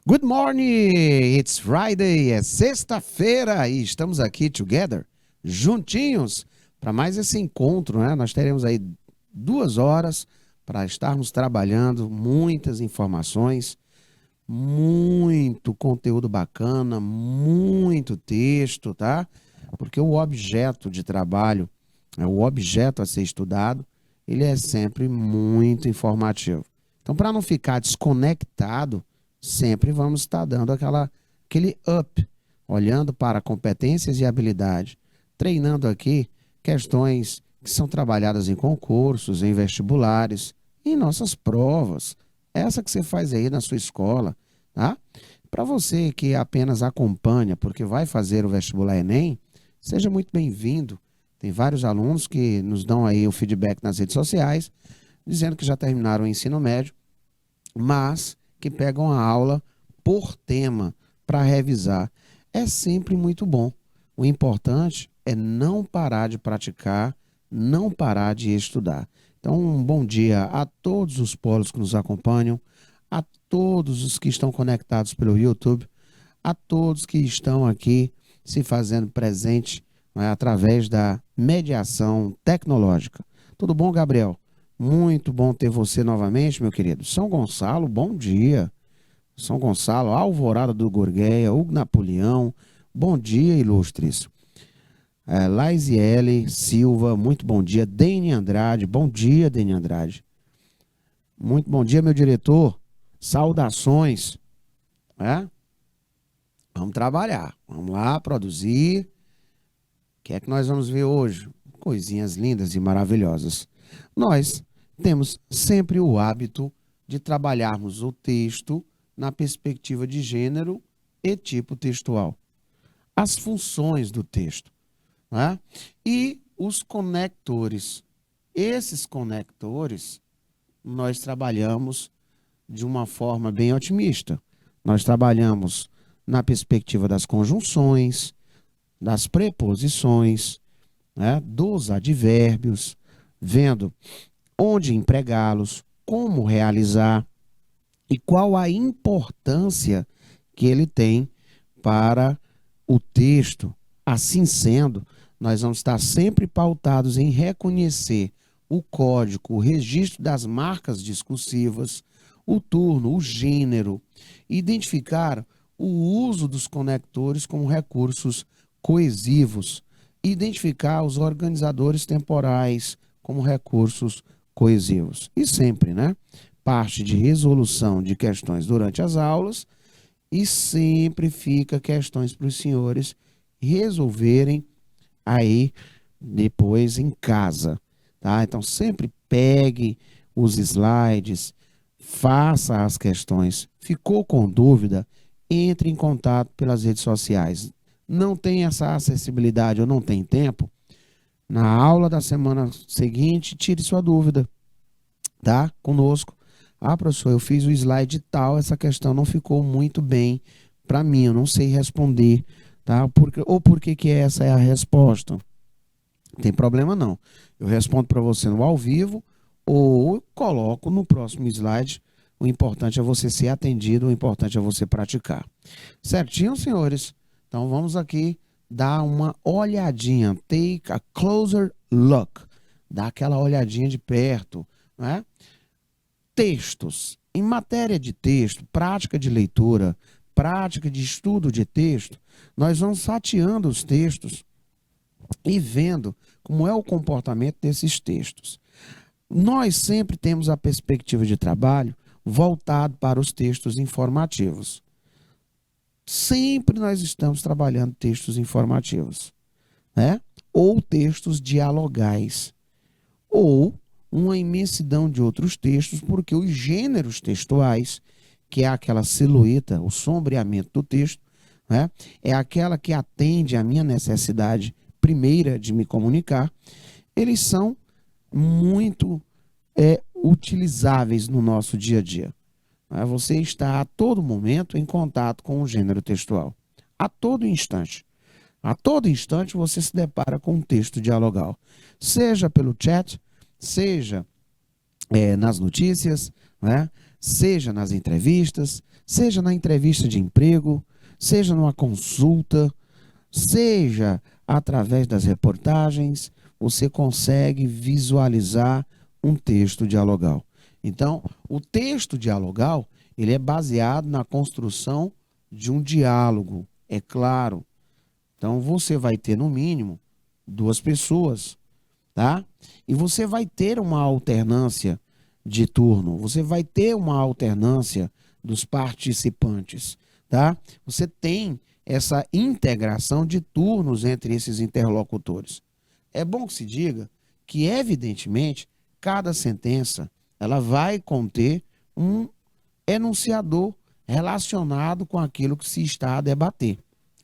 Good morning! It's Friday, é sexta-feira e estamos aqui together, juntinhos, para mais esse encontro, né? Nós teremos aí 2 horas para estarmos trabalhando, muitas informações, muito conteúdo bacana, muito texto, tá? Porque o objeto de trabalho, o objeto a ser estudado, ele é sempre muito informativo. Então, para não ficar desconectado, sempre vamos estar dando aquele up, olhando para competências e habilidade, treinando aqui questões que são trabalhadas em concursos, em vestibulares, em nossas provas, essa que você faz aí na sua escola, tá? Para você que apenas acompanha, porque vai fazer o vestibular Enem, seja muito bem-vindo. Tem vários alunos que nos dão aí o feedback nas redes sociais, dizendo que já terminaram o ensino médio, mas que pegam a aula por tema para revisar. É sempre muito bom. O importante é não parar de praticar, não parar de estudar. Então, um bom dia a todos os polos que nos acompanham, a todos os que estão conectados pelo YouTube, a todos que estão aqui se fazendo presente, né, através da mediação tecnológica. Tudo bom, Gabriel? Muito bom ter você novamente, meu querido. São Gonçalo, bom dia. São Gonçalo, Alvorada do Gurgueia, Hugo Napoleão, bom dia, ilustres. Laisiele Silva, muito bom dia. Dene Andrade, bom dia, Dene Andrade. Muito bom dia, meu diretor. Saudações. Vamos trabalhar, vamos lá produzir. O que é que nós vamos ver hoje? Coisinhas lindas e maravilhosas. Nós temos sempre o hábito de trabalharmos o texto na perspectiva de gênero e tipo textual. As funções do texto, né? E os conectores. Esses conectores nós trabalhamos de uma forma bem otimista. Nós trabalhamos na perspectiva das conjunções, das preposições, né? Dos advérbios, vendo onde empregá-los, como realizar e qual a importância que ele tem para o texto. Assim sendo, nós vamos estar sempre pautados em reconhecer o código, o registro das marcas discursivas, o turno, o gênero, identificar o uso dos conectores como recursos coesivos, identificar os organizadores temporais como recursos coesivos. E sempre, né? Parte de resolução de questões durante as aulas e sempre fica questões para os senhores resolverem aí depois em casa, tá? Então sempre pegue os slides, faça as questões. Ficou com dúvida? Entre em contato pelas redes sociais. Não tem essa acessibilidade ou não tem tempo? Na aula da semana seguinte, tire sua dúvida, tá? Conosco. Professor, eu fiz o slide tal, essa questão não ficou muito bem para mim, eu não sei responder, tá? Por que essa é a resposta? Não tem problema não. Eu respondo para você no ao vivo ou coloco no próximo slide. O importante é você ser atendido, o importante é você praticar. Certinho, senhores? Então vamos aqui dar uma olhadinha, take a closer look, dá aquela olhadinha de perto, né? Textos. Em matéria de texto, prática de leitura, prática de estudo de texto, nós vamos fatiando os textos e vendo como é o comportamento desses textos. Nós sempre temos a perspectiva de trabalho voltado para os textos informativos. Sempre nós estamos trabalhando textos informativos, né? Ou textos dialogais, ou uma imensidão de outros textos, porque os gêneros textuais, que é aquela silhueta, o sombreamento do texto, né? É aquela que atende à minha necessidade primeira de me comunicar, eles são muito utilizáveis no nosso dia a dia. Você está a todo momento em contato com o gênero textual. A todo instante. A todo instante você se depara com um texto dialogal. Seja pelo chat, seja nas notícias, né? seja nas entrevistas, seja na entrevista de emprego, seja numa consulta, seja através das reportagens, você consegue visualizar um texto dialogal. Então, o texto dialogal, ele é baseado na construção de um diálogo, é claro. Então, você vai ter, no mínimo, duas pessoas, tá? E você vai ter uma alternância de turno, você vai ter uma alternância dos participantes, tá? Você tem essa integração de turnos entre esses interlocutores. É bom que se diga que, evidentemente, cada sentença ela vai conter um enunciador relacionado com aquilo que se está a debater.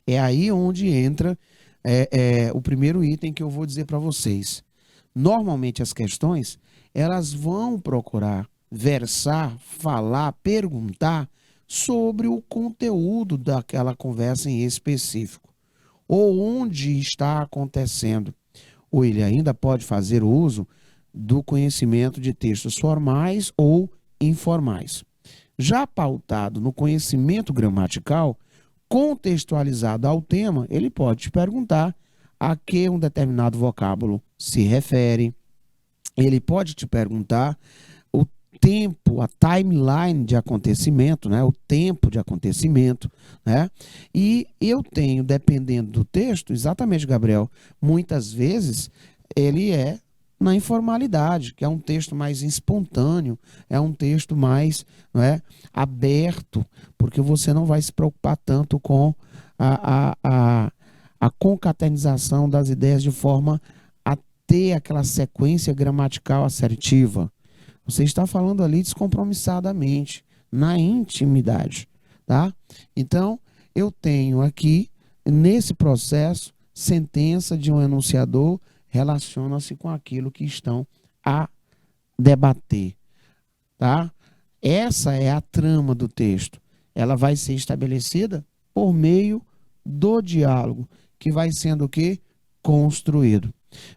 É aí onde entra o primeiro item que eu vou dizer para vocês. Normalmente as questões, elas vão procurar versar, falar, perguntar sobre o conteúdo daquela conversa em específico, ou onde está acontecendo. Ou ele ainda pode fazer uso do conhecimento de textos formais ou informais. Já pautado no conhecimento gramatical, contextualizado ao tema, ele pode te perguntar a que um determinado vocábulo se refere. Ele pode te perguntar o tempo, a timeline de acontecimento, né? O tempo de acontecimento, né? E eu tenho, dependendo do texto, exatamente, Gabriel, muitas vezes ele é na informalidade, que é um texto mais espontâneo, é um texto mais, não é, aberto, porque você não vai se preocupar tanto com a concatenização das ideias de forma a ter aquela sequência gramatical assertiva. Você está falando ali descompromissadamente, na intimidade, tá? Então, eu tenho aqui, nesse processo, sentença de um enunciador relaciona-se com aquilo que estão a debater, tá? Essa é a trama do texto. Ela vai ser estabelecida por meio do diálogo, que vai sendo o quê? Construído.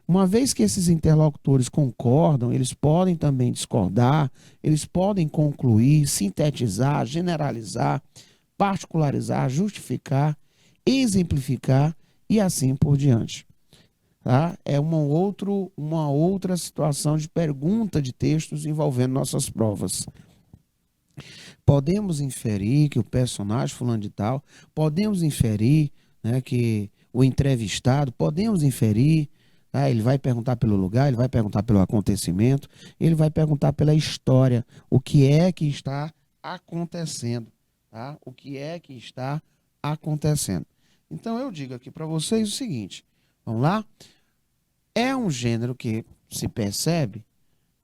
Uma vez que esses interlocutores concordam, eles podem também discordar, eles podem concluir, sintetizar, generalizar, particularizar, justificar, exemplificar e assim por diante. Tá? É uma outra situação de pergunta de textos envolvendo nossas provas. Podemos inferir que o personagem fulano de tal, podemos inferir, né, que o entrevistado, podemos inferir, tá? Ele vai perguntar pelo lugar, ele vai perguntar pelo acontecimento, ele vai perguntar pela história, o que é que está acontecendo, tá? O que é que está acontecendo. Então eu digo aqui para vocês o seguinte, vamos lá? É um gênero que se percebe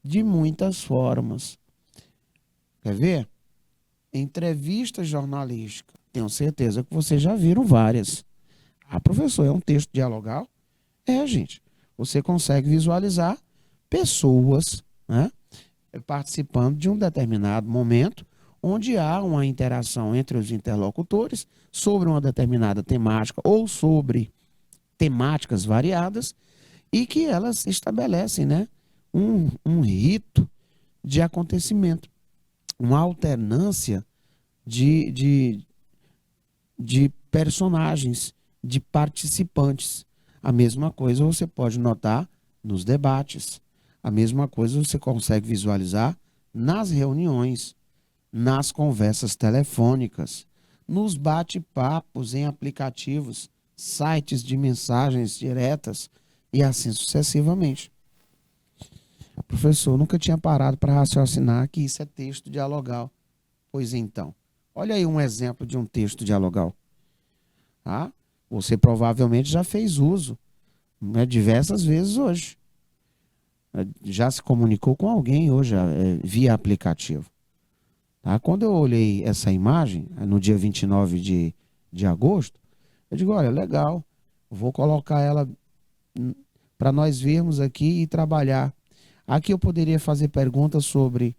de muitas formas. Quer ver? Entrevista jornalística. Tenho certeza que vocês já viram várias. Ah, professor, é um texto dialogal? É, gente. Você consegue visualizar pessoas, né, participando de um determinado momento onde há uma interação entre os interlocutores sobre uma determinada temática ou sobre temáticas variadas e que elas estabelecem, né, um rito de acontecimento, uma alternância de personagens, de participantes. A mesma coisa você pode notar nos debates. A mesma coisa você consegue visualizar nas reuniões, nas conversas telefônicas, nos bate-papos em aplicativos, sites de mensagens diretas e assim sucessivamente. Professor, nunca tinha parado para raciocinar que isso é texto dialogal. Pois então, olha aí um exemplo de um texto dialogal. Tá? Você provavelmente já fez uso, né, diversas vezes hoje. Já se comunicou com alguém hoje via aplicativo. Tá? Quando eu olhei essa imagem, no dia 29 de agosto, eu digo, olha, legal, vou colocar ela para nós vermos aqui e trabalhar. Aqui eu poderia fazer perguntas sobre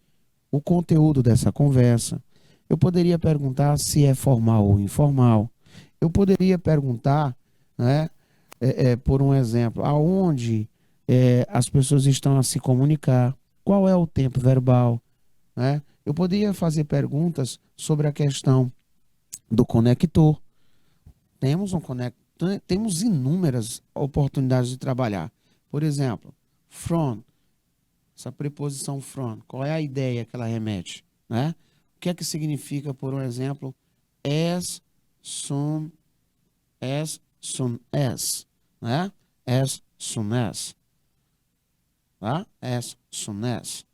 o conteúdo dessa conversa. Eu poderia perguntar se é formal ou informal. Eu poderia perguntar, né, por um exemplo, aonde as pessoas estão a se comunicar, qual é o tempo verbal, né? Eu poderia fazer perguntas sobre a questão do conector. Temos um conector, temos inúmeras oportunidades de trabalhar. Por exemplo, from, essa preposição from, qual é a ideia que ela remete, né? O que é que significa, por um exemplo, as soon as, né? As soon as, tá? As soon as.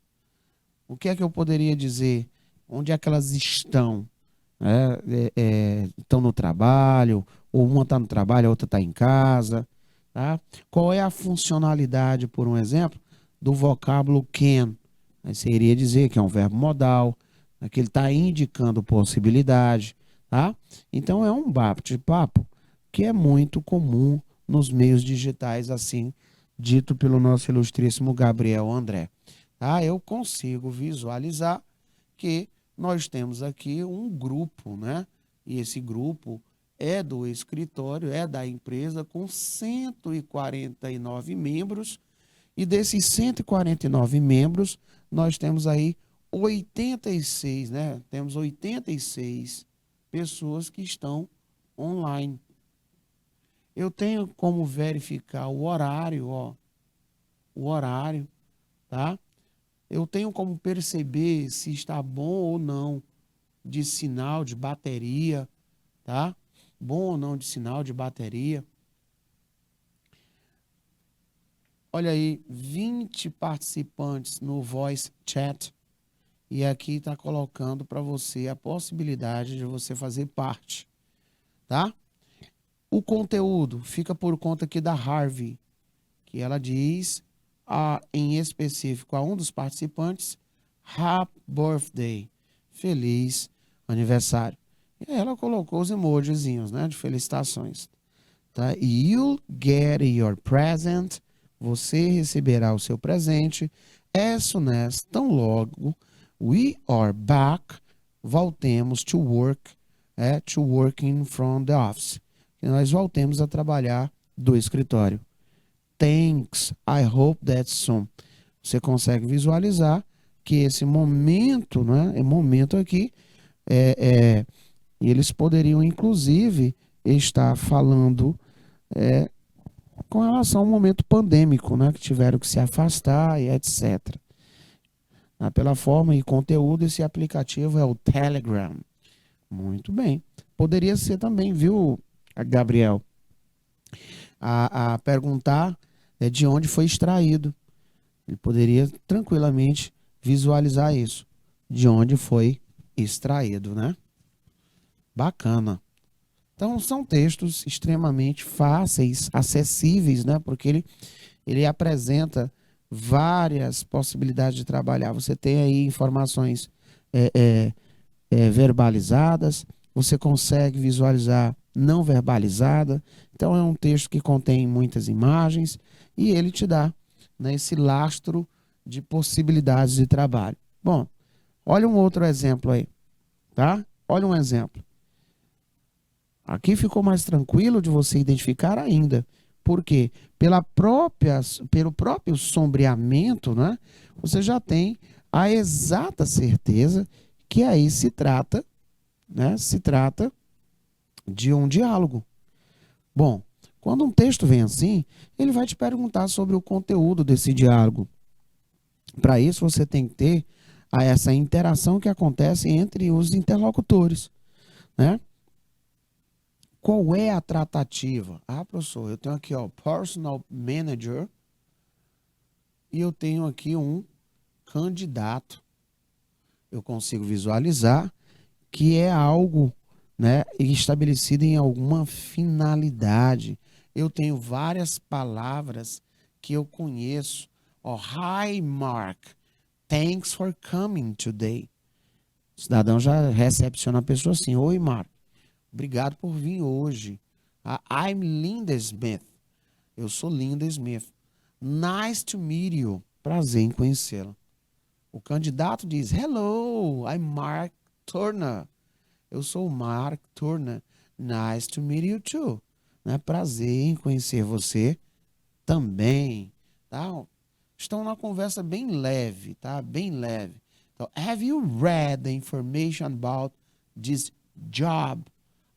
O que é que eu poderia dizer? Onde é que elas estão? Estão no trabalho, ou uma está no trabalho, a outra está em casa, tá? Qual é a funcionalidade, por um exemplo, do vocábulo can? Aí você iria dizer que é um verbo modal, né, que ele está indicando possibilidade, tá? Então é um bate-papo que é muito comum nos meios digitais, assim, dito pelo nosso ilustríssimo Gabriel André. Tá? Eu consigo visualizar que nós temos aqui um grupo, né? E esse grupo é do escritório, é da empresa, com 149 membros, e desses 149 membros, nós temos aí 86, né? Temos 86 pessoas que estão online. Eu tenho como verificar o horário, ó, o horário, tá? Eu tenho como perceber se está bom ou não de sinal de bateria, tá? Bom ou não de sinal de bateria. Olha aí, 20 participantes no Voice Chat. E aqui está colocando para você a possibilidade de você fazer parte, tá? O conteúdo fica por conta aqui da Harvey, que ela diz, em específico, a um dos participantes, Happy Birthday, feliz aniversário. E ela colocou os emojizinhos, né, de felicitações. Tá? You'll get your present, você receberá o seu presente, as soon as, tão logo, we are back, voltemos to work, to working from the office. Que nós voltemos a trabalhar do escritório. Thanks, I hope that's soon. Você consegue visualizar que esse momento, né, é momento aqui, eles poderiam inclusive estar falando com relação ao momento pandêmico, né, que tiveram que se afastar e etc. Pela forma e conteúdo, esse aplicativo é o Telegram. Muito bem. Poderia ser também, viu, Gabriel, a perguntar de onde foi extraído. Ele poderia tranquilamente visualizar isso, de onde foi extraído, né? Bacana. Então, são textos extremamente fáceis, acessíveis, né? Porque ele apresenta várias possibilidades de trabalhar. Você tem aí informações verbalizadas, você consegue visualizar não verbalizada. Então, é um texto que contém muitas imagens e ele te dá, né, esse lastro de possibilidades de trabalho. Bom, olha um outro exemplo aí, tá? Olha um exemplo. Aqui ficou mais tranquilo de você identificar ainda. Por quê? Pelo próprio sombreamento, né? Você já tem a exata certeza que aí se trata, né? Se trata de um diálogo. Bom, quando um texto vem assim, ele vai te perguntar sobre o conteúdo desse diálogo. Para isso, você tem que ter essa interação que acontece entre os interlocutores, né? Qual é a tratativa? Professor, eu tenho aqui, ó, personal manager, e eu tenho aqui um candidato. Eu consigo visualizar que é algo, né, estabelecido em alguma finalidade. Eu tenho várias palavras que eu conheço. Hi, Mark. Thanks for coming today. O cidadão já recepciona a pessoa assim. Oi, Mark. Obrigado por vir hoje. I'm Linda Smith. Eu sou Linda Smith. Nice to meet you. Prazer em conhecê-la. O candidato diz, hello, I'm Mark Turner. Eu sou o Mark Turner. Nice to meet you too. Né? Prazer em conhecer você também. Tá? Estão numa conversa bem leve, tá? Bem leve. Então, have you read the information about this job?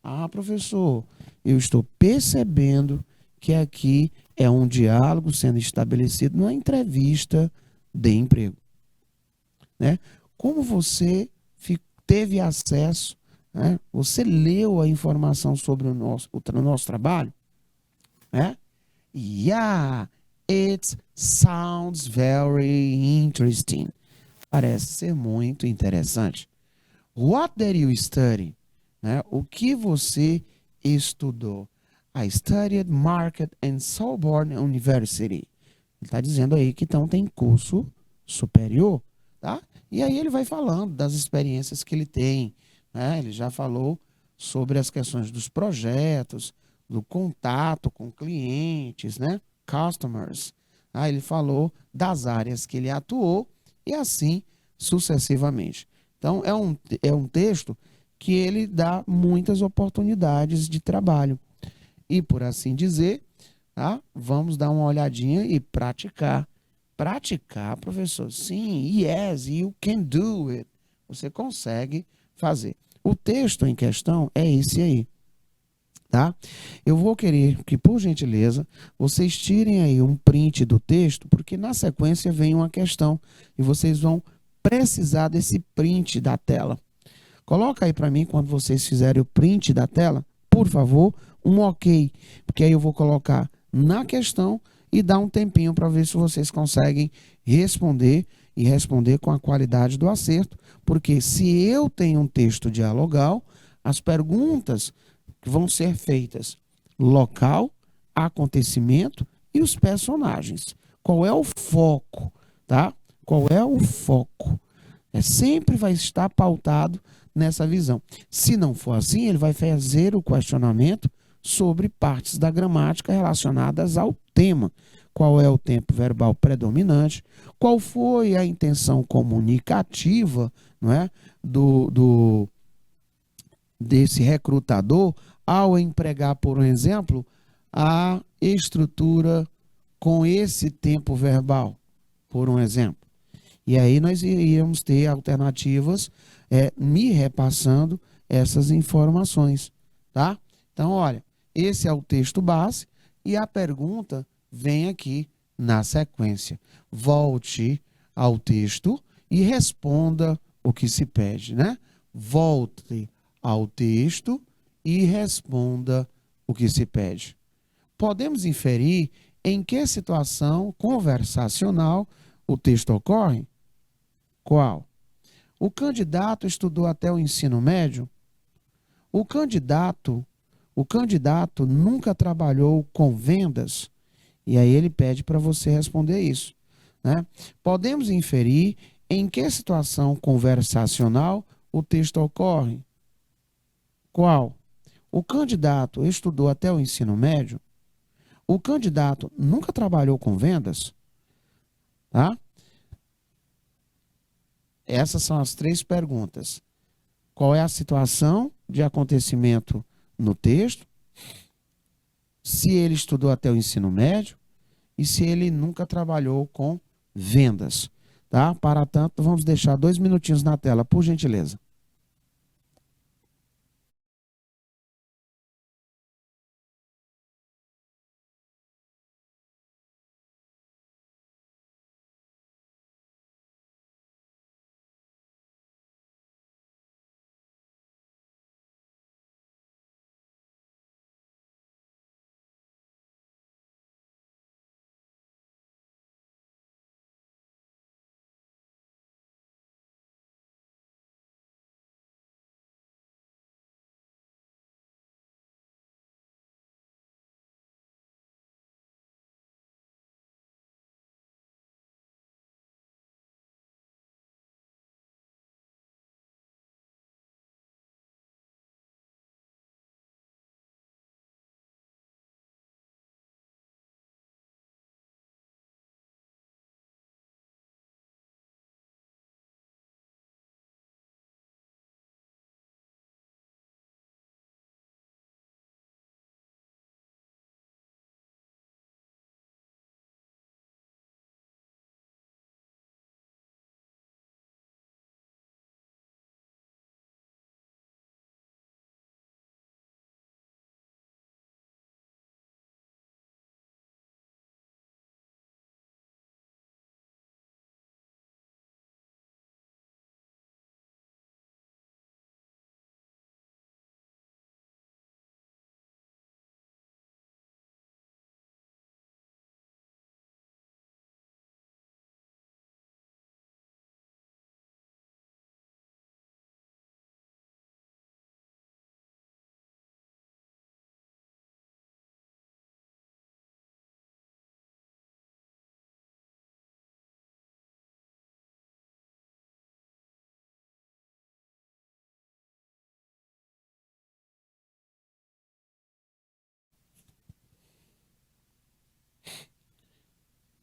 Ah, professor, eu estou percebendo que aqui é um diálogo sendo estabelecido numa entrevista de emprego, né? Como você teve acesso, né? Você leu a informação sobre o nosso trabalho, né? Yeah, it sounds very interesting. Parece ser muito interessante. What did you study? Né? O que você estudou? I studied Market and Sorbonne University. Ele está dizendo aí que então tem curso superior, tá? E aí ele vai falando das experiências que ele tem, né? Ele já falou sobre as questões dos projetos, do contato com clientes, né? Customers. Ah, ele falou das áreas que ele atuou e assim sucessivamente. Então, é um texto que ele dá muitas oportunidades de trabalho. E, por assim dizer, tá? Vamos dar uma olhadinha e praticar. Praticar, professor? Sim, yes, you can do it. Você consegue fazer. O texto em questão é esse aí, tá? Eu vou querer que, por gentileza, vocês tirem aí um print do texto, porque na sequência vem uma questão e vocês vão precisar desse print da tela. Coloca aí para mim quando vocês fizerem o print da tela, por favor, um ok, porque aí eu vou colocar na questão e dar um tempinho para ver se vocês conseguem responder e responder com a qualidade do acerto, porque se eu tenho um texto dialogal, as perguntas que vão ser feitas: local, acontecimento e os personagens. Qual é o foco, tá? Qual é o foco? Sempre vai estar pautado nessa visão. Se não for assim, ele vai fazer o questionamento sobre partes da gramática relacionadas ao tema. Qual é o tempo verbal predominante? Qual foi a intenção comunicativa, não é, desse recrutador ao empregar, por exemplo, a estrutura com esse tempo verbal, por um exemplo. E aí nós iríamos ter alternativas me repassando essas informações, tá? Então, olha, esse é o texto base e a pergunta vem aqui na sequência. Volte ao texto e responda o que se pede, né? Volte ao texto e responda o que se pede. Podemos inferir em que situação conversacional o texto ocorre? Qual? O candidato estudou até o ensino médio? O candidato, o candidato nunca trabalhou com vendas? E aí ele pede para você responder isso, né? Podemos inferir em que situação conversacional o texto ocorre? Qual? O candidato estudou até o ensino médio? O candidato nunca trabalhou com vendas? Tá? Essas são as três perguntas. Qual é a situação de acontecimento no texto? Se ele estudou até o ensino médio e se ele nunca trabalhou com vendas, tá? Para tanto, vamos deixar 2 minutinhos na tela, por gentileza.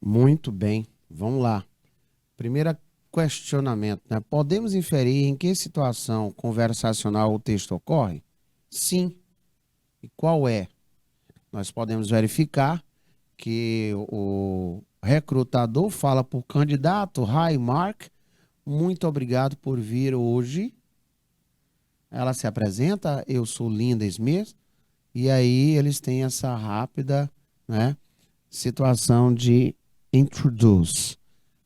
Muito bem, vamos lá. Primeiro questionamento, né? Podemos inferir em que situação conversacional o texto ocorre? Sim. E qual é? Nós podemos verificar que o recrutador fala para o candidato: Hi, Mark, muito obrigado por vir hoje. Ela se apresenta: eu sou Linda Smith. E aí eles têm essa rápida, né, situação de introduce.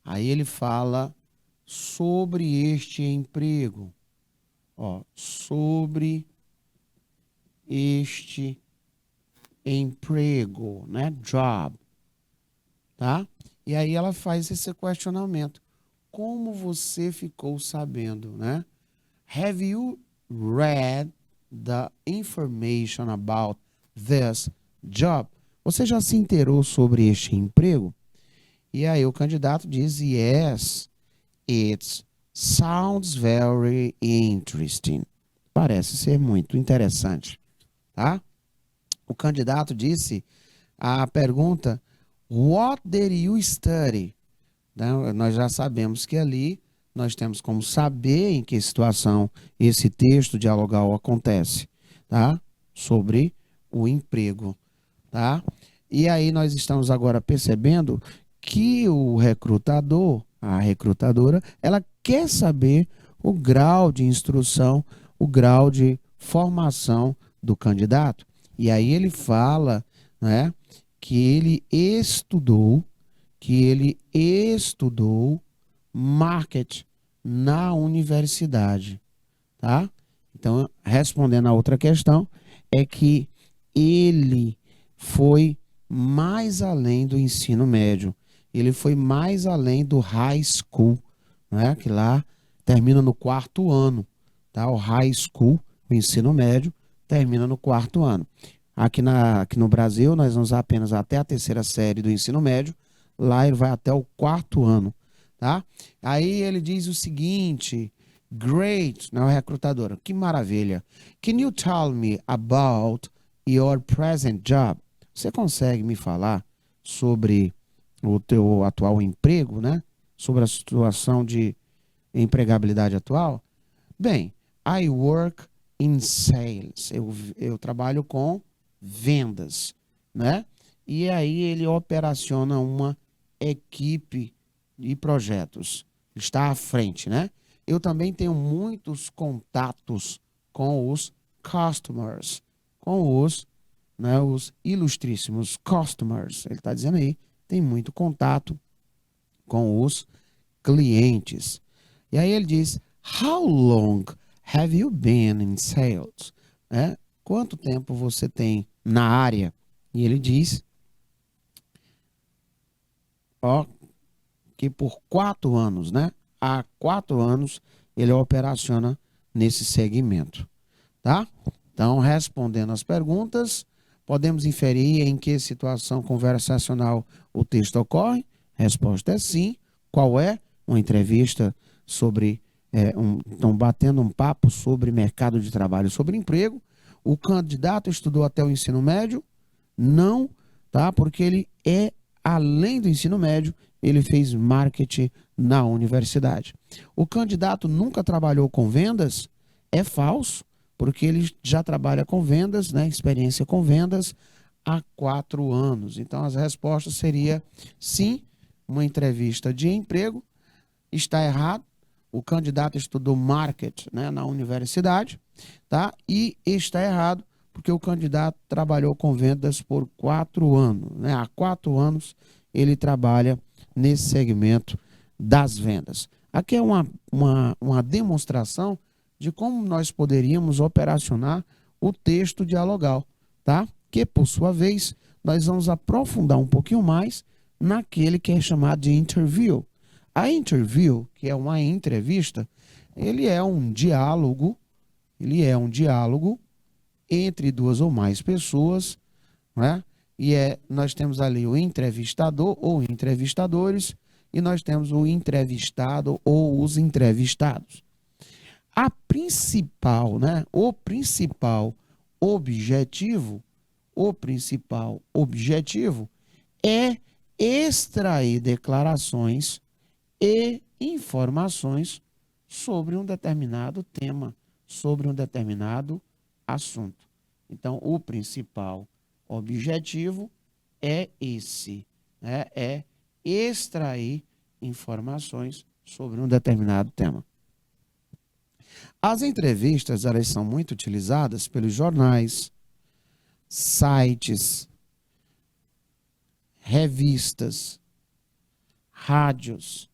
Aí ele fala sobre este emprego. Ó, sobre este emprego, né? Job, tá? E aí ela faz esse questionamento. Como você ficou sabendo, né? Have you read the information about this job? Você já se inteirou sobre este emprego? E aí o candidato diz: Yes, it sounds very interesting. Parece ser muito interessante, tá? O candidato disse a pergunta: What did you study? Então, nós já sabemos que ali nós temos como saber em que situação esse texto dialogal acontece, tá? Sobre o emprego, tá? E aí nós estamos agora percebendo que o recrutador, a recrutadora, ela quer saber o grau de instrução, o grau de formação do candidato. E aí ele fala, né, que ele estudou marketing na universidade, tá? Então, respondendo a outra questão, é que ele foi mais além do ensino médio. Ele foi mais além do high school, né? Que lá termina no quarto ano, tá? O high school, o ensino médio, termina no quarto ano. Aqui no Brasil, nós vamos apenas até a terceira série do ensino médio. Lá ele vai até o quarto ano, tá? Aí ele diz o seguinte: Great, não é recrutadora, que maravilha. Can you tell me about your present job? Você consegue me falar sobre o teu atual emprego, né? Sobre a situação de empregabilidade atual? Bem, I work in sales. Eu trabalho com vendas, né? E aí ele operaciona uma equipe de projetos. Está à frente, né? Eu também tenho muitos contatos com os customers, com os, né, os ilustríssimos customers. Ele está dizendo aí, tem muito contato com os clientes. E aí ele diz: How long have you been in sales? É, quanto tempo você tem na área? E ele diz, ó, que por 4 anos, né? Há 4 anos ele operaciona nesse segmento, tá? Então, respondendo as perguntas, podemos inferir em que situação conversacional o texto ocorre? Resposta é sim. Qual é? Uma entrevista sobre, estão batendo um papo sobre mercado de trabalho, sobre emprego. O candidato estudou até o ensino médio? Não, tá? Porque ele é, além do ensino médio, ele fez marketing na universidade. O candidato nunca trabalhou com vendas? É falso, porque ele já trabalha com vendas, né? Experiência com vendas há 4 anos. Então, as respostas seriam sim, uma entrevista de emprego. Está errado. O candidato estudou marketing, né, na universidade, tá? E está errado, porque o candidato trabalhou com vendas por 4 anos, né? Há 4 anos ele trabalha nesse segmento das vendas. Aqui é uma demonstração de como nós poderíamos operacionar o texto dialogal, tá? Que, por sua vez, nós vamos aprofundar um pouquinho mais naquele que é chamado de interview. A interview, que é uma entrevista, ele é um diálogo entre duas ou mais pessoas, né? E nós temos ali o entrevistador ou entrevistadores e nós temos o entrevistado ou os entrevistados. A principal, né? O principal objetivo é extrair declarações e informações sobre um determinado tema, sobre um determinado assunto. Então, o principal objetivo é esse, né? É extrair informações sobre um determinado tema. As entrevistas, elas são muito utilizadas pelos jornais, sites, revistas, rádios,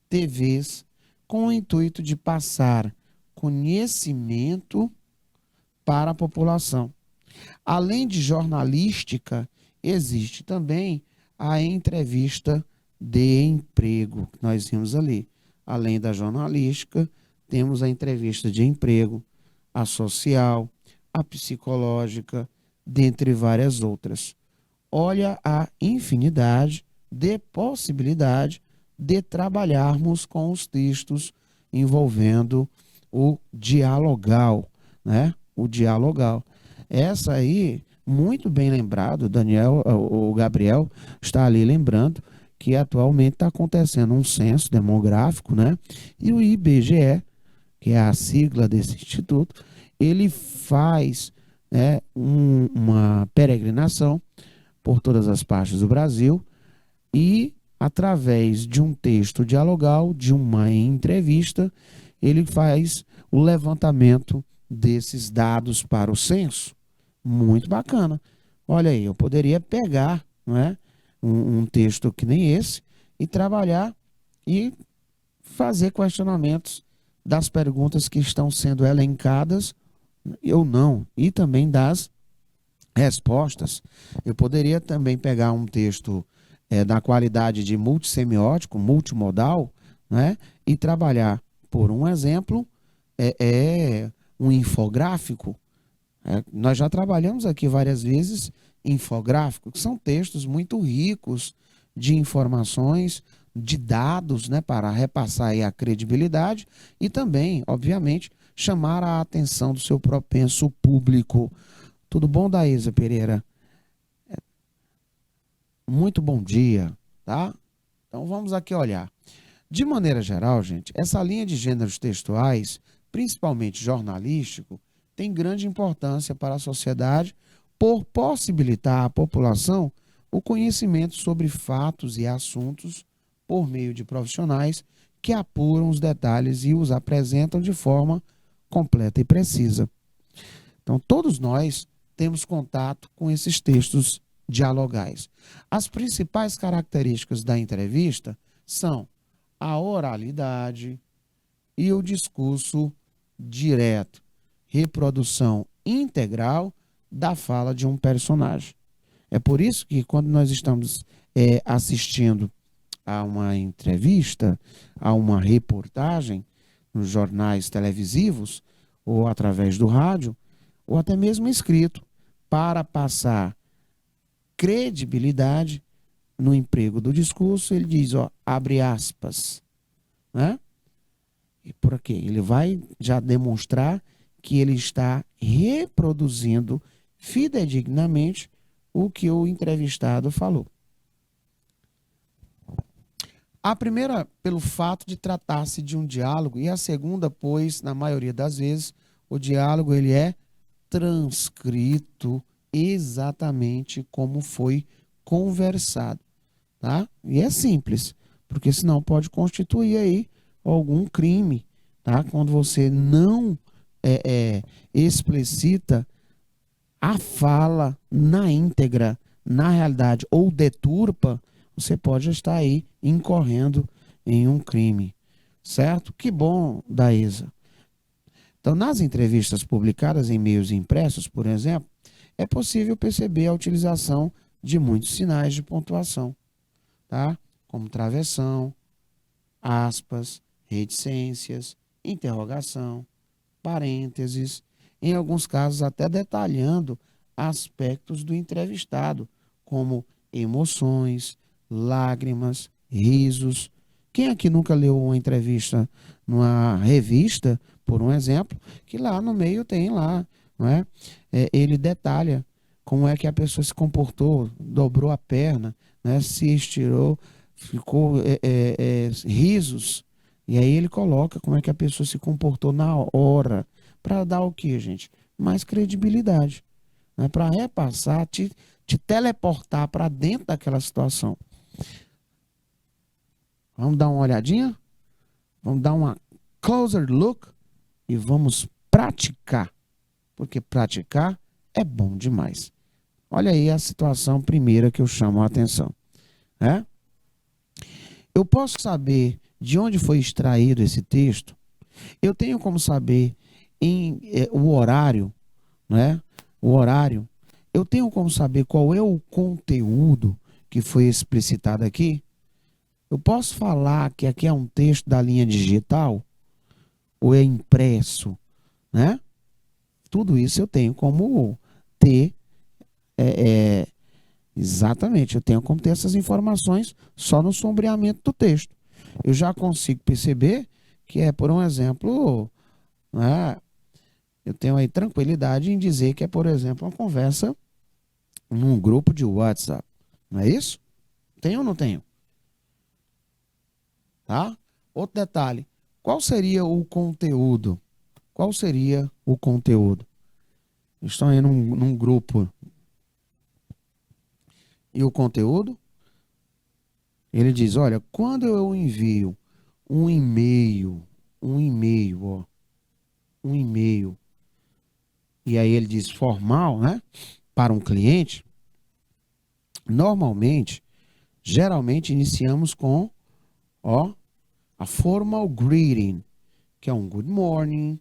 TVs, com o intuito de passar conhecimento para a população. Além de jornalística, existe também a entrevista de emprego, que nós vimos ali. Além da jornalística, temos a entrevista de emprego, a social, a psicológica, dentre várias outras. Olha a infinidade de possibilidade de trabalharmos com os textos envolvendo o dialogal, né? O dialogal. Essa aí, muito bem lembrado, Daniel, o Gabriel está ali lembrando que atualmente está acontecendo um censo demográfico, né? E o IBGE, que é a sigla desse instituto, ele faz, né, uma peregrinação por todas as partes do Brasil e, através de um texto dialogal, de uma entrevista, ele faz o levantamento desses dados para o censo. Muito bacana. Olha aí, eu poderia pegar, não é, um texto que nem esse e trabalhar e fazer questionamentos das perguntas que estão sendo elencadas ou não, e também das respostas. Eu poderia também pegar um texto da qualidade de multissemiótico, multimodal, né, e trabalhar, por um exemplo, um infográfico. Nós já trabalhamos aqui várias vezes infográfico, que são textos muito ricos de informações, de dados, né, para repassar aí a credibilidade e também, obviamente, chamar a atenção do seu propenso público. Tudo bom, Daísa Pereira? Muito bom dia, tá? Então vamos aqui olhar. De maneira geral, gente, essa linha de gêneros textuais, principalmente jornalístico, tem grande importância para a sociedade por possibilitar à população o conhecimento sobre fatos e assuntos por meio de profissionais que apuram os detalhes e os apresentam de forma completa e precisa. Então, todos nós temos contato com esses textos dialogais. As principais características da entrevista são a oralidade e o discurso direto, reprodução integral da fala de um personagem. É por isso que quando nós estamos assistindo a uma entrevista, a uma reportagem nos jornais televisivos ou através do rádio, ou até mesmo escrito, para passar credibilidade no emprego do discurso, ele diz, ó, abre aspas, né? E por aqui, ele vai já demonstrar que ele está reproduzindo fidedignamente o que o entrevistado falou. A primeira, pelo fato de tratar-se de um diálogo, e a segunda, pois, na maioria das vezes, o diálogo ele é transcrito exatamente como foi conversado, tá? E é simples, porque senão pode constituir aí algum crime, tá? Quando você não explicita a fala na íntegra, na realidade, ou deturpa, você pode estar aí incorrendo em um crime, certo? Que bom, Daísa. Então, nas entrevistas publicadas em meios impressos, por exemplo, é possível perceber a utilização de muitos sinais de pontuação, tá? Como travessão, aspas, reticências, interrogação, parênteses, em alguns casos até detalhando aspectos do entrevistado, como emoções, lágrimas, risos. Quem aqui nunca leu uma entrevista numa revista, por um exemplo, que lá no meio tem lá, não é? Ele detalha como é que a pessoa se comportou, dobrou a perna, né? Se estirou, ficou risos. E aí ele coloca como é que a pessoa se comportou na hora, para dar o quê, gente? Mais credibilidade, né? Para repassar, te teleportar para dentro daquela situação. Vamos dar uma olhadinha? Vamos dar uma closer look e vamos praticar, porque praticar é bom demais. Olha aí a situação primeira que eu chamo a atenção, né? Eu posso saber de onde foi extraído esse texto? Eu tenho como saber o horário, né? O horário. Eu tenho como saber qual é o conteúdo que foi explicitado aqui? Eu posso falar que aqui é um texto da linha digital ou é impresso, né? Tudo isso eu tenho como ter, exatamente, eu tenho como ter essas informações só no sombreamento do texto. Eu já consigo perceber que é, por um exemplo, né, eu tenho aí tranquilidade em dizer que é, por exemplo, uma conversa num grupo de WhatsApp. Não é isso? Tenho ou não tenho? Tá? Outro detalhe. Qual seria o conteúdo? Qual seria o conteúdo? Estão aí num grupo. E o conteúdo? Ele diz, olha, quando eu envio um e-mail, ó, um e-mail, e aí ele diz formal, né, para um cliente, normalmente, geralmente iniciamos com, ó, a formal greeting, que é um good morning,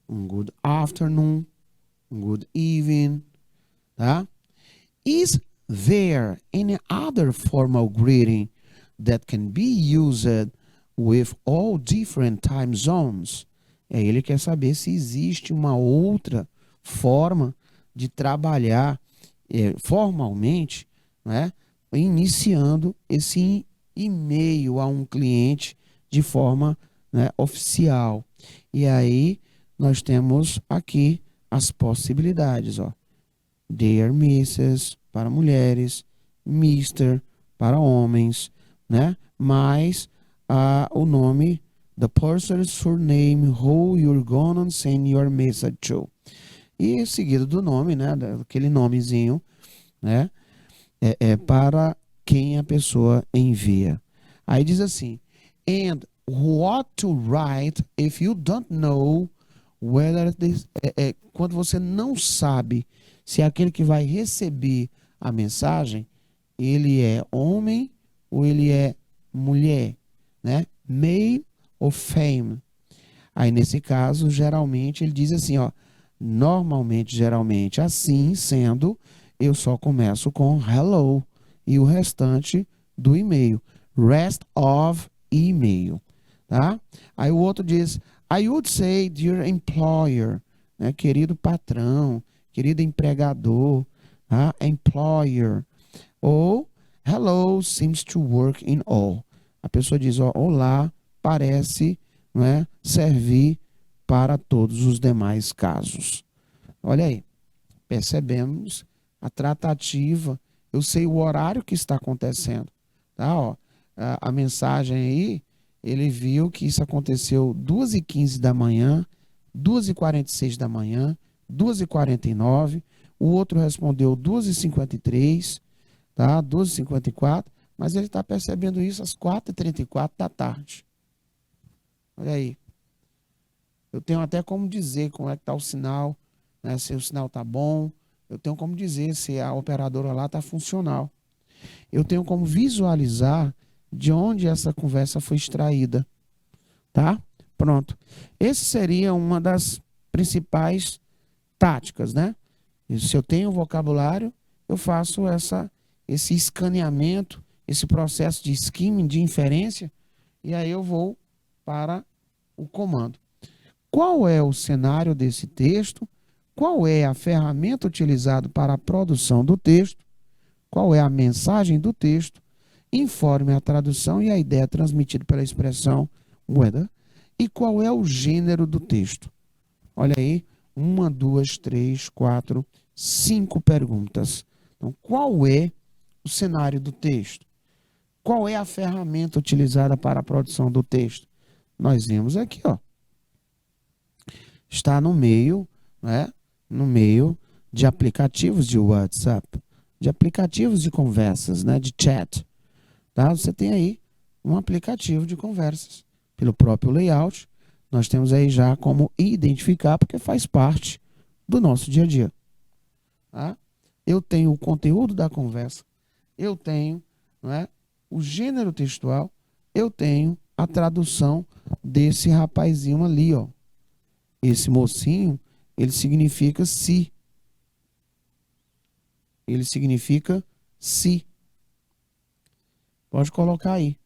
um good afternoon, um good evening, tá? Is there any other formal greeting that can be used with all different time zones? Ele quer saber se existe uma outra forma de trabalhar formalmente, né, iniciando esse e-mail a um cliente de forma, né, oficial. E aí nós temos aqui as possibilidades, ó. Dear Mrs. para mulheres, Mister para homens, né? Mais o nome, the person's surname who you're gonna send your message to. E seguido do nome, né? Daquele nomezinho, né? Para quem a pessoa envia. Aí diz assim, and what to write if you don't know whether this, quando você não sabe se aquele que vai receber a mensagem, ele é homem ou ele é mulher, né? Male ou femme. Aí nesse caso, geralmente ele diz assim, ó, normalmente, geralmente, assim sendo, eu só começo com hello e o restante do e-mail, rest of email, tá? Aí o outro diz, I would say dear employer, né? Querido patrão, querido empregador, tá? Employer. Ou hello seems to work in all. A pessoa diz, ó, olá, parece, né, servir para todos os demais casos. Olha aí, percebemos a tratativa, eu sei o horário que está acontecendo, tá? Ó, a mensagem aí, ele viu que isso aconteceu 2h15 da manhã, 2h46 da manhã, 2h49, o outro respondeu 2h53, tá? 2h54, mas ele está percebendo isso às 4h34 da tarde. Olha aí. Eu tenho até como dizer como é que está o sinal, né? Se o sinal está bom. Eu tenho como dizer se a operadora lá está funcional. Eu tenho como visualizar de onde essa conversa foi extraída. Tá? Pronto. Esse seria uma das principais táticas, né? E se eu tenho vocabulário, eu faço esse escaneamento, esse processo de skimming, de inferência, e aí eu vou para o comando. Qual é o cenário desse texto? Qual é a ferramenta utilizada para a produção do texto? Qual é a mensagem do texto? Informe a tradução e a ideia transmitida pela expressão whether. E qual é o gênero do texto? Olha aí, 1, 2, 3, 4, 5 perguntas. Então, qual é o cenário do texto? Qual é a ferramenta utilizada para a produção do texto? Nós vimos aqui, ó. Está no meio, né? No meio de aplicativos de WhatsApp, de aplicativos de conversas, né? De chat. Tá? Você tem aí um aplicativo de conversas. Pelo próprio layout, nós temos aí já como identificar, porque faz parte do nosso dia a dia. Tá? Eu tenho o conteúdo da conversa, eu tenho, não é, o gênero textual, eu tenho a tradução desse rapazinho ali, ó. Esse mocinho, ele significa se. Ele significa se. Pode colocar aí.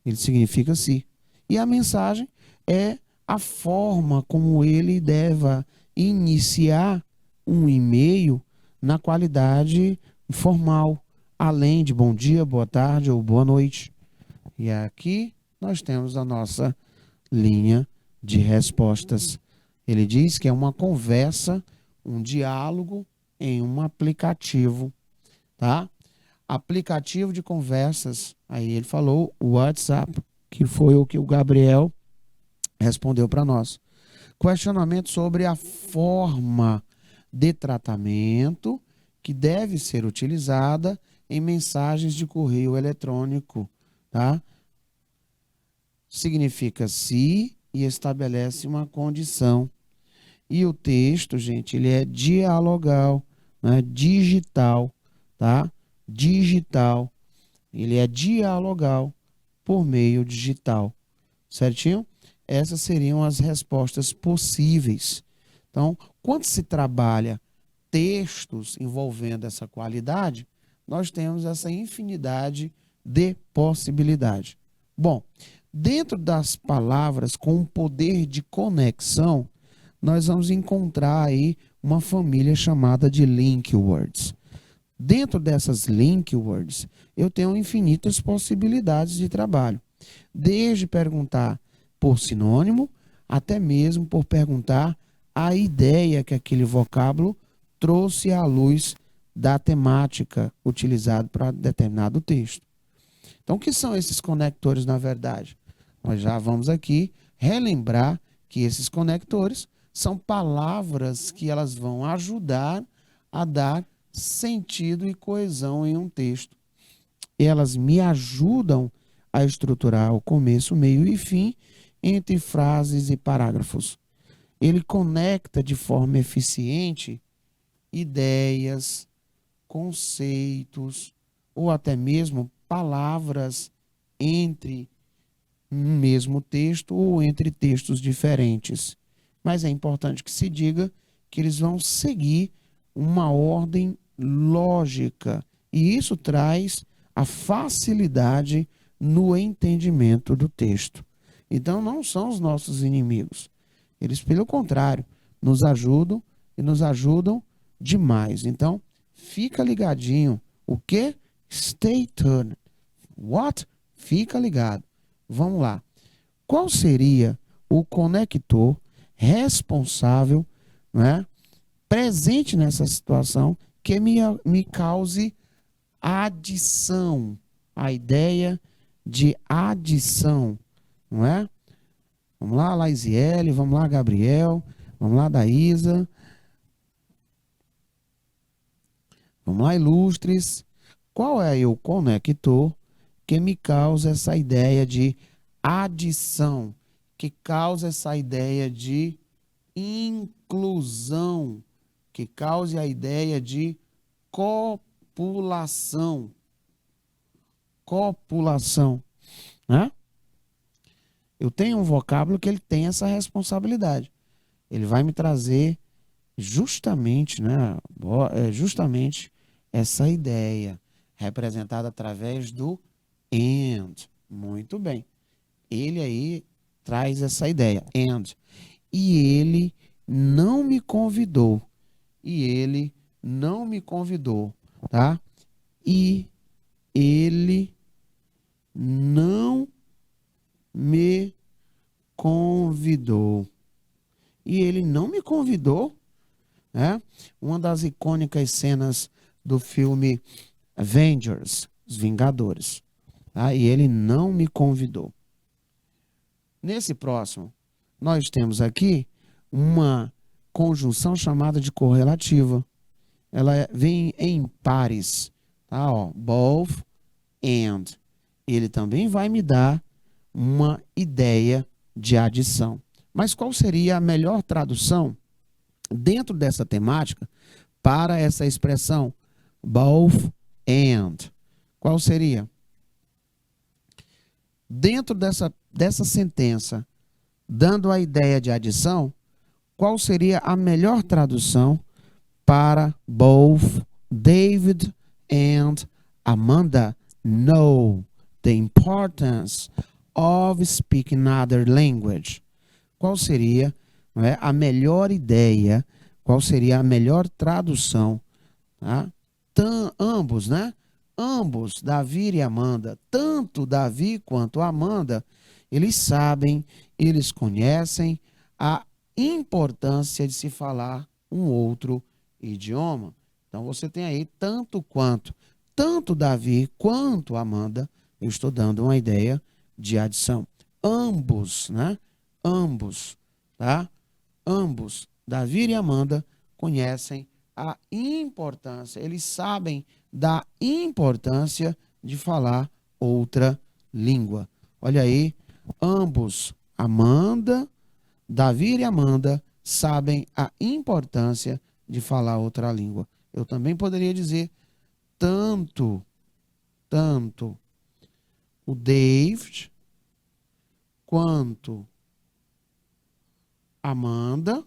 Ele significa se. E a mensagem é a forma como ele deve iniciar um e-mail na qualidade formal, além de bom dia, boa tarde ou boa noite. E aqui nós temos a nossa linha de respostas. Ele diz que é uma conversa, um diálogo em um aplicativo, tá? Aplicativo de conversas. Aí ele falou o WhatsApp, que foi o que o Gabriel respondeu para nós. Questionamento sobre a forma de tratamento que deve ser utilizada em mensagens de correio eletrônico, tá? Significa se e estabelece uma condição. E o texto, gente, ele é dialogal, né? Digital, tá? Digital. Ele é dialogal por meio digital, certinho? Essas seriam as respostas possíveis. Então, quando se trabalha textos envolvendo essa qualidade, nós temos essa infinidade de possibilidades. Bom, dentro das palavras com um poder de conexão, nós vamos encontrar aí uma família chamada de link words. Dentro dessas link words, eu tenho infinitas possibilidades de trabalho. Desde perguntar por sinônimo, até mesmo por perguntar a ideia que aquele vocábulo trouxe à luz da temática utilizada para determinado texto. Então, o que são esses conectores, na verdade? Nós já vamos aqui relembrar que esses conectores são palavras que elas vão ajudar a dar sentido e coesão em um texto. Elas me ajudam a estruturar o começo, meio e fim entre frases e parágrafos. Ele conecta de forma eficiente ideias, conceitos ou até mesmo palavras entre um mesmo texto ou entre textos diferentes. Mas é importante que se diga que eles vão seguir uma ordem lógica e isso traz a facilidade no entendimento do texto. Então não são os nossos inimigos. Eles, pelo contrário, nos ajudam e nos ajudam demais. Então, fica ligadinho. O quê? Stay tuned. What? Fica ligado. Vamos lá. Qual seria o conector responsável, né, presente nessa situação que me cause adição? A ideia de adição, não é? Vamos lá, Laisiele, vamos lá, Gabriel, vamos lá, Daísa, vamos lá, Ilustres. Qual é aí o conector que me causa essa ideia de adição, que causa essa ideia de inclusão, que cause a ideia de copulação? Copulação, né? Eu tenho um vocábulo que ele tem essa responsabilidade. Ele vai me trazer justamente, né, justamente essa ideia representada através do and. Muito bem. Ele aí traz essa ideia, and. E ele não me convidou. E ele não me convidou, tá? E ele não me convidou. E ele não me convidou. né? Uma das icônicas cenas do filme Avengers, Os Vingadores, tá? E ele não me convidou. Nesse próximo, nós temos aqui uma conjunção chamada de correlativa. Ela vem em pares, tá? Ó, both and. Ele também vai me dar uma ideia de adição. Mas qual seria a melhor tradução dentro dessa temática para essa expressão both and? Qual seria? Dentro dessa sentença, dando a ideia de adição, qual seria a melhor tradução para both David and Amanda know the importance of speaking another language? Qual seria, não é, a melhor ideia, qual seria a melhor tradução? Tá? Ambos, né? Ambos, Davi e Amanda, tanto Davi quanto Amanda, eles sabem, eles conhecem a importância de se falar um outro idioma. Então você tem aí tanto Davi quanto Amanda, eu estou dando uma ideia de adição. Ambos, né? Ambos, tá? Ambos, Davi e Amanda, conhecem a importância, eles sabem da importância de falar outra língua. Olha aí, ambos, Davi e Amanda, sabem a importância de falar outra língua. Eu também poderia dizer tanto o David quanto Amanda,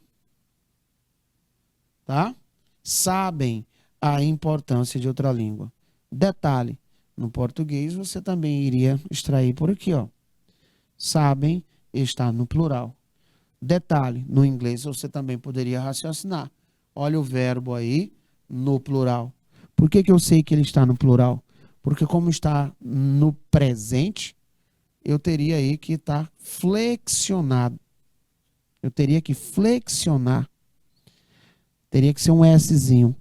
tá? Sabem a importância de outra língua. Detalhe, no português você também iria extrair por aqui, ó. Sabem está no plural. Detalhe, no inglês você também poderia raciocinar. Olha o verbo aí no plural. Por que eu sei que ele está no plural? Porque como está no presente, eu teria aí que estar flexionado. Eu teria que flexionar. Teria que ser um Szinho.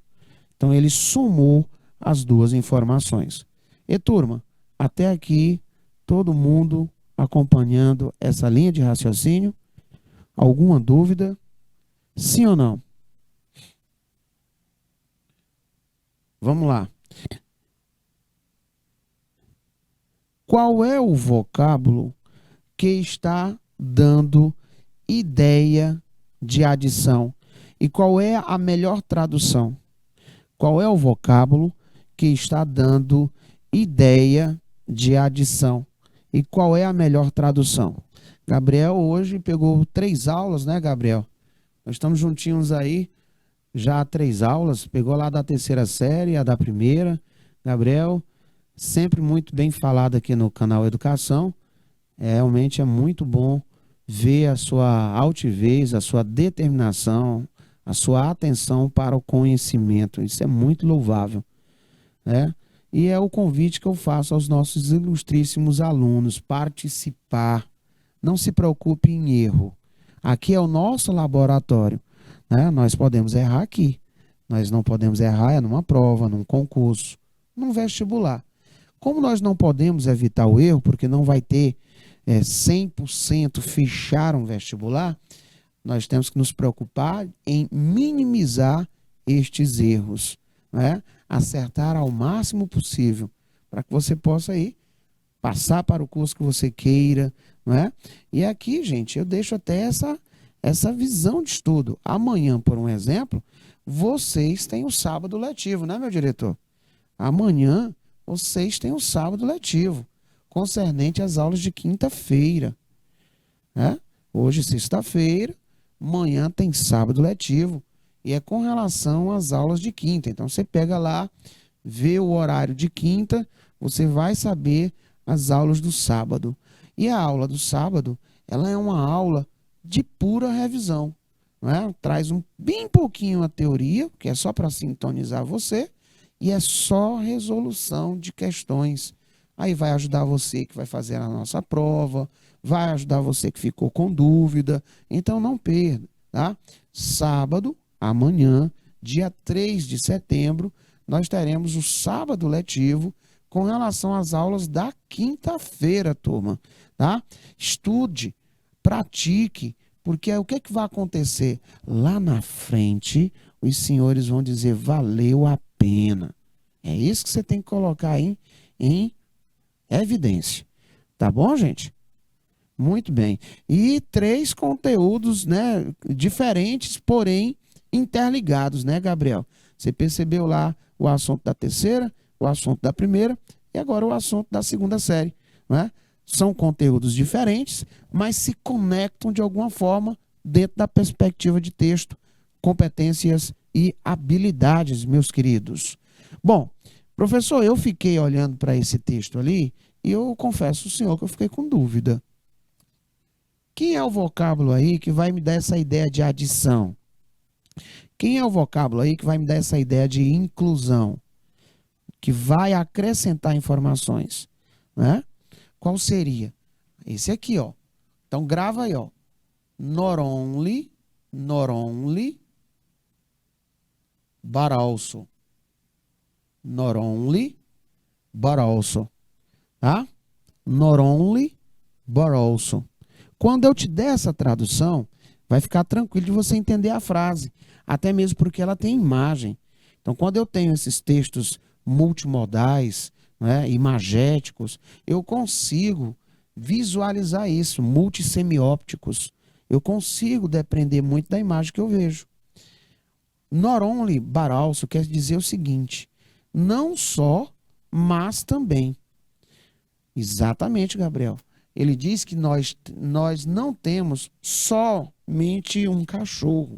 Então, ele somou as duas informações. E, turma, até aqui, todo mundo acompanhando essa linha de raciocínio? Alguma dúvida? Sim ou não? Vamos lá. Qual é o vocábulo que está dando ideia de adição? E qual é a melhor tradução? Qual é o vocábulo que está dando ideia de adição? E qual é a melhor tradução? Gabriel hoje pegou 3 aulas, né, Gabriel? Nós estamos juntinhos aí, já há 3 aulas. Pegou lá da 3ª série, a da 1ª. Gabriel, sempre muito bem falado aqui no canal Educação. Realmente é muito bom ver a sua altivez, a sua determinação, a sua atenção para o conhecimento. Isso é muito louvável, né? E é o convite que eu faço aos nossos ilustríssimos alunos: participar. Não se preocupe em erro. Aqui é o nosso laboratório, né? Nós podemos errar aqui. Nós não podemos errar numa prova, num concurso, num vestibular. Como nós não podemos evitar o erro, porque não vai ter 100% fechar um vestibular, nós temos que nos preocupar em minimizar estes erros, né? Acertar ao máximo possível, para que você possa aí passar para o curso que você queira, não é? E aqui, gente, eu deixo até essa visão de estudo. Amanhã, por um exemplo, vocês têm o sábado letivo, né, meu diretor? Amanhã, vocês têm o sábado letivo, concernente às aulas de quinta-feira, né? Hoje, sexta-feira, amanhã tem sábado letivo, e é com relação às aulas de quinta. Então, você pega lá, vê o horário de quinta, você vai saber as aulas do sábado. E a aula do sábado, ela é uma aula de pura revisão, né? Traz bem pouquinho a teoria, que é só para sintonizar você, e é só resolução de questões. Aí vai ajudar você que vai fazer a nossa prova, vai ajudar você que ficou com dúvida. Então não perda, tá? Sábado, amanhã, dia 3 de setembro, nós teremos o sábado letivo com relação às aulas da quinta-feira, turma, tá? Estude, pratique, porque o que é que vai acontecer? Lá na frente, os senhores vão dizer, valeu a pena. É isso que você tem que colocar aí em evidência. Tá bom, gente? Muito bem. E três conteúdos, né, diferentes, porém interligados, né, Gabriel? Você percebeu lá o assunto da terceira, o assunto da primeira e agora o assunto da segunda série, né? São conteúdos diferentes, mas se conectam de alguma forma dentro da perspectiva de texto, competências e habilidades, meus queridos. Bom, professor, eu fiquei olhando para esse texto ali e eu confesso ao senhor que eu fiquei com dúvida. Quem é o vocábulo aí que vai me dar essa ideia de adição? Quem é o vocábulo aí que vai me dar essa ideia de inclusão? Que vai acrescentar informações, né? Qual seria? Esse aqui, ó. Então grava aí, ó. Not only, but also. Not only, but also. Tá? Not only, but also. Quando eu te der essa tradução, vai ficar tranquilo de você entender a frase, até mesmo porque ela tem imagem. Então, quando eu tenho esses textos multimodais, né, imagéticos, eu consigo visualizar isso, multissemiópticos. Eu consigo depender muito da imagem que eu vejo. Not only, but also quer dizer o seguinte, não só, mas também. Exatamente, Gabriel. Ele diz que nós não temos somente um cachorro,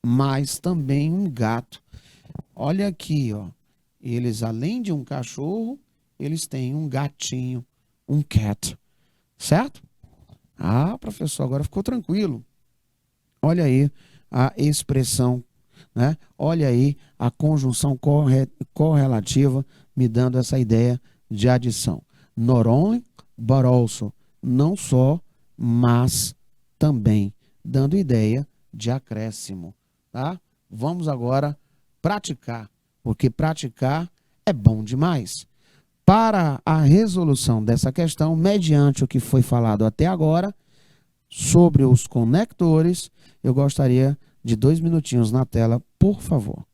mas também um gato. Olha aqui, ó. Eles, além de um cachorro, eles têm um gatinho, um cat. Certo? Ah, professor, agora ficou tranquilo. Olha aí a expressão, né? Olha aí a conjunção correlativa me dando essa ideia de adição. Not only, but also. Não só, mas também. Dando ideia de acréscimo, tá? Vamos agora praticar, porque praticar é bom demais. Para a resolução dessa questão, mediante o que foi falado até agora, sobre os conectores, eu gostaria de 2 minutinhos na tela, por favor.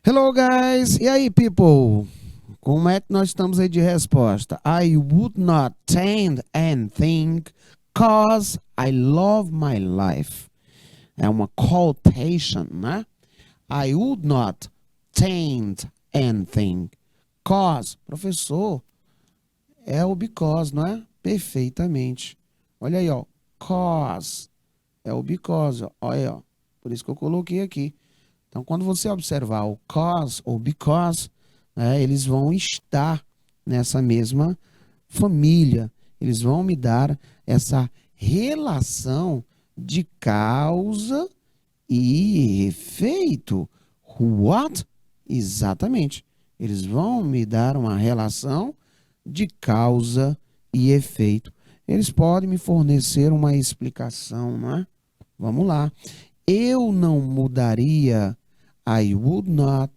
Hello, guys! E aí, people? Como é que nós estamos aí de resposta? I would not tend and think cause I love my life. É uma quotation, né? I would not tend and think cause. Professor, é o because, não é? Perfeitamente. Olha aí, ó. Cause. É o because, ó. Olha aí, ó. Por isso que eu coloquei aqui. Então, quando você observar o cause ou because, né, eles vão estar nessa mesma família. Eles vão me dar essa relação de causa e efeito. What? Exatamente. Eles vão me dar uma relação de causa e efeito. Eles podem me fornecer uma explicação, não é? Vamos lá. Eu não mudaria. I would not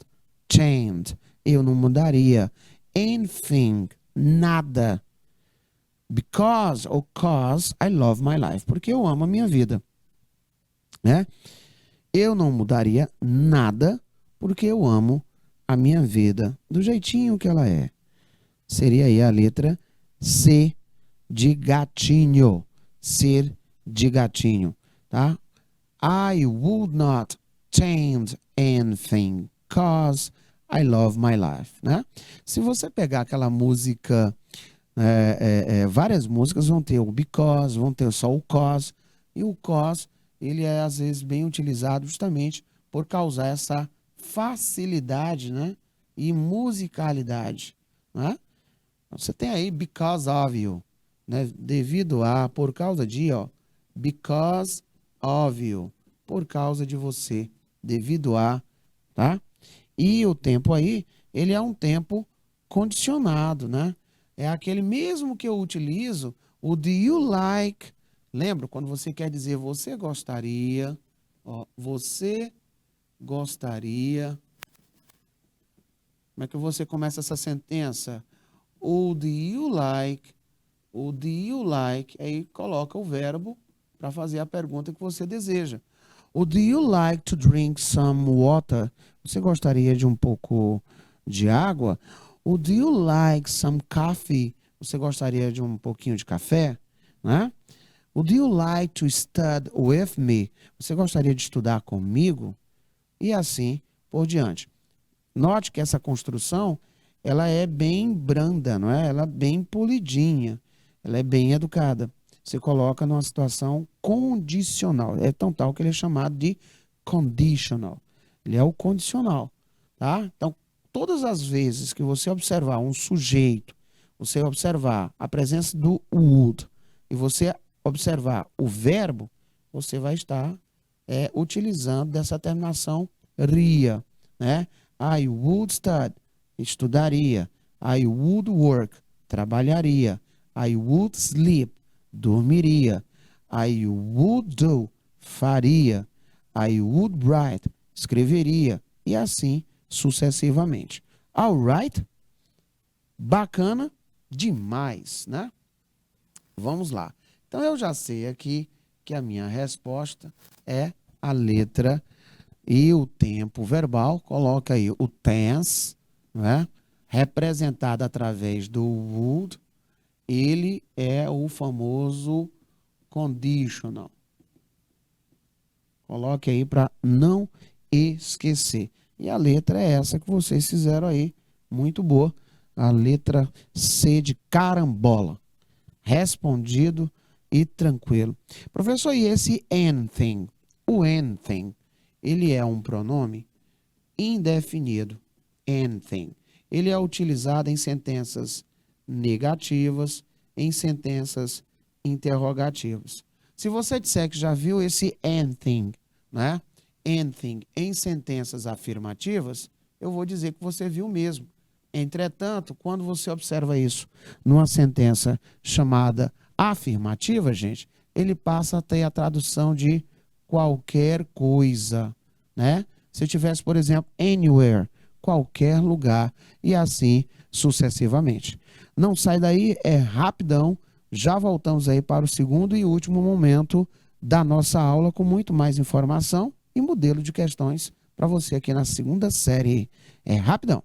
change. Eu não mudaria anything, nada. Because ou cause I love my life. Porque eu amo a minha vida, né? Eu não mudaria nada porque eu amo a minha vida do jeitinho que ela é. Seria aí a letra C de gatinho. Ser de gatinho, tá? I would not change anything cause I love my life, né? Se você pegar aquela música, várias músicas vão ter o because, vão ter só o cause, e o cause, ele é às vezes bem utilizado justamente por causar essa facilidade, né? E musicalidade, né? Você tem aí because of you, né? Devido a, por causa de, ó, because of you, por causa de você, devido a, tá? E o tempo aí, ele é um tempo condicionado, né? É aquele mesmo que eu utilizo, o do you like. Lembra quando você quer dizer você gostaria, ó, você gostaria. Como é que você começa essa sentença? O do you like, o do you like, aí coloca o verbo para fazer a pergunta que você deseja. Would you like to drink some water? Você gostaria de um pouco de água? Would you like some coffee? Você gostaria de um pouquinho de café? Né? Would you like to study with me? Você gostaria de estudar comigo? E assim por diante. Note que essa construção, ela é bem branda, não é? Ela é bem polidinha, ela é bem educada. Você coloca numa situação condicional. É tão tal que ele é chamado de conditional. Ele é o condicional, tá? Então, todas as vezes que você observar um sujeito, você observar a presença do would e você observar o verbo, você vai estar utilizando dessa terminação ria, né? I would study, estudaria. I would work, trabalharia. I would sleep, dormiria. I would do, faria. I would write, escreveria. E assim sucessivamente. Alright? Bacana demais, né? Vamos lá. Então eu já sei aqui que a minha resposta é a letra e o tempo verbal. Coloca aí o tense, né? Representado através do would. Ele é o famoso conditional. Coloque aí para não esquecer. E a letra é essa que vocês fizeram aí. Muito boa. A letra C de carambola. Respondido e tranquilo. Professor, e esse anything? O anything, ele é um pronome indefinido. Anything. Ele é utilizado em sentenças negativas, em sentenças interrogativas. Se você disser que já viu esse anything, né? Anything em sentenças afirmativas, eu vou dizer que você viu mesmo. Entretanto, quando você observa isso numa sentença chamada afirmativa, gente, ele passa a ter a tradução de qualquer coisa, né? Se tivesse, por exemplo, anywhere, qualquer lugar, e assim sucessivamente. Não sai daí, é rapidão. Já voltamos aí para o segundo e último momento da nossa aula com muito mais informação e modelo de questões para você aqui na segunda série. É rapidão.